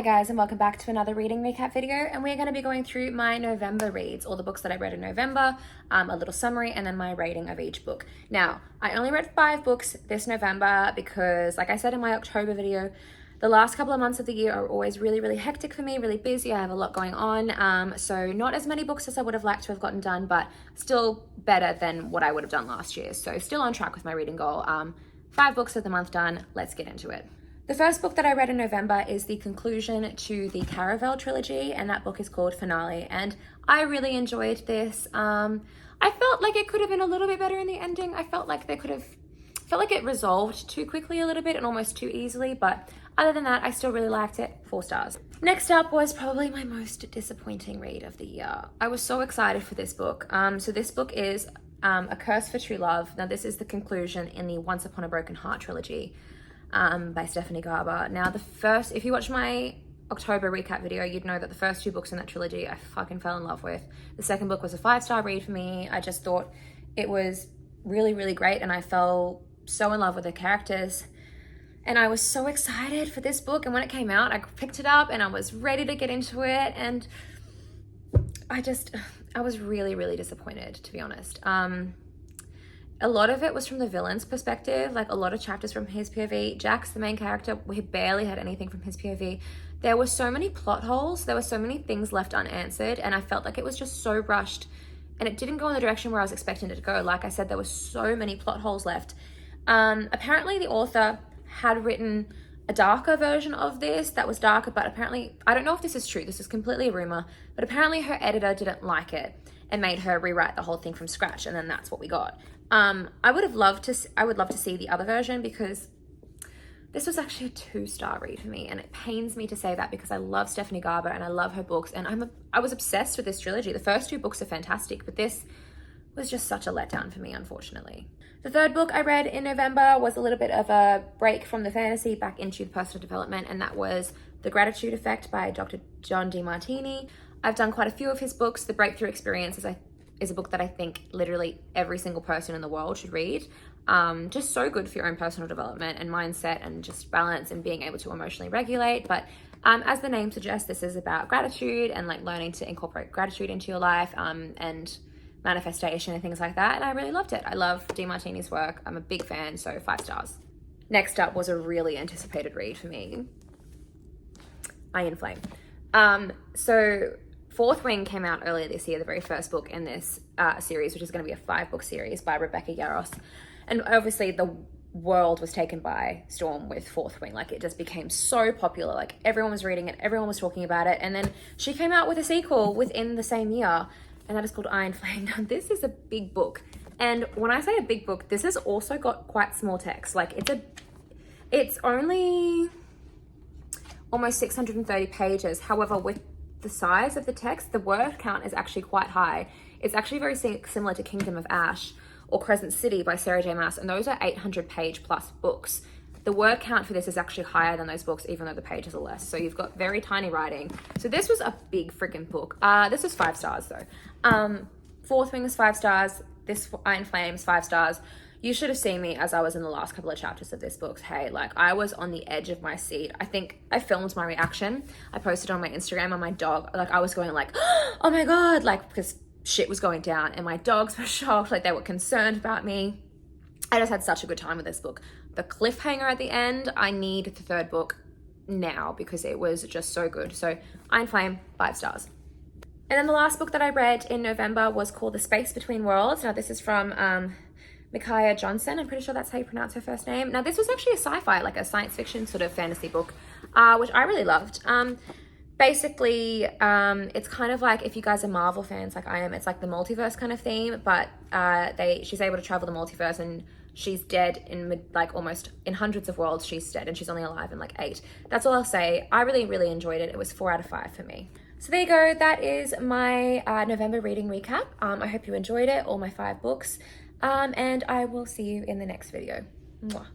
Hi guys, and welcome back to another reading recap video, and we're going to be going through my November reads, all the books that I read in November, a little summary, and then my rating of each book. Now, I only read 5 books this November because, like I said in my October video, the last couple of months of the year are always really hectic for me, really busy. I have a lot going on, so not as many books as I would have liked to have gotten done, but still better than what I would have done last year. So still on track with my reading goal. 5 books of the month done. Let's get into it. The first book that I read in November is the conclusion to the Caraval trilogy, and that book is called Finale, and I really enjoyed this. I felt like it could have been a little bit better in the ending. I felt like it resolved too quickly a little bit and almost too easily, but other than that, I still really liked it. 4 stars. Next up was probably my most disappointing read of the year. I was so excited for this book. So this book is A Curse for True Love. Now this is the conclusion in the Once Upon a Broken Heart trilogy. By Stephanie Garber. Now if you watch my October recap video, you'd know that the first 2 books in that trilogy I fucking fell in love with. The second book was a 5-star read for me. I just thought it was really great, and I fell so in love with the characters. And I was so excited for this book, and when it came out, I picked it up and I was ready to get into it, and I was really disappointed, to be honest. A lot of it was from the villain's perspective, like a lot of chapters from his POV. Jax, the main character, we barely had anything from his POV. There were so many plot holes, there were so many things left unanswered, and I felt like it was just so rushed, and it didn't go in the direction where I was expecting it to go. Like I said, there were so many plot holes left. Apparently the author had written a darker version of this that was darker, but apparently, I don't know if this is true, this is completely a rumor, but apparently her editor didn't like it and made her rewrite the whole thing from scratch, and then that's what we got. I would love to see the other version, because this was actually a 2-star read for me, and it pains me to say that because I love Stephanie Garber and I love her books, and I was obsessed with this trilogy. The first 2 books are fantastic, but this was just such a letdown for me, unfortunately. The third book I read in November was a little bit of a break from the fantasy back into the personal development, and that was The Gratitude Effect by Dr. John Demartini. I've done quite a few of his books. The Breakthrough Experience is a book that I think literally every single person in the world should read. Just so good for your own personal development and mindset and just balance and being able to emotionally regulate. But as the name suggests, this is about gratitude and like learning to incorporate gratitude into your life and manifestation and things like that. And I really loved it. I love Demartini's work. I'm a big fan, so 5 stars. Next up was a really anticipated read for me, Iron Flame. So Fourth Wing came out earlier this year, the very first book in this series, which is going to be a 5-book series by Rebecca Yarros. And obviously the world was taken by storm with Fourth Wing. Like, it just became so popular. Like, everyone was reading it, everyone was talking about it. And then she came out with a sequel within the same year, and that is called Iron Flame. Now, this is a big book. And when I say a big book, this has also got quite small text. Like, it's only almost 630 pages. However, with the size of the text, the word count is actually quite high. It's actually very similar to Kingdom of Ash or Crescent City by Sarah J Maas, and those are 800-page plus books. The word count for this is actually higher than those books, even though the pages are less. So you've got very tiny writing. So this was a big freaking book. This was 5 stars though. Fourth Wing is 5 stars. This Iron Flames, 5 stars. You should have seen me as I was in the last couple of chapters of this book. Hey, like, I was on the edge of my seat. I think I filmed my reaction. I posted on my Instagram, and my dog, like, I was going like, oh my God, like, because shit was going down, and my dogs were shocked, like, they were concerned about me. I just had such a good time with this book. The cliffhanger at the end, I need the 3rd book now because it was just so good. So Iron Flame, 5 stars. And then the last book that I read in November was called The Space Between Worlds. Now this is from Micaiah Johnson. I'm pretty sure that's how you pronounce her first name. Now this was actually a sci-fi, like a science fiction sort of fantasy book, which I really loved. Basically, it's kind of like, if you guys are Marvel fans like I am, it's like the multiverse kind of theme, but she's able to travel the multiverse, and she's dead in almost in hundreds of worlds. She's dead, and she's only alive in like 8. That's all I'll say. I really enjoyed it. It was 4 out of 5 for me. So there you go. That is my November reading recap. I hope you enjoyed it, all my 5 books. And I will see you in the next video. Mwah.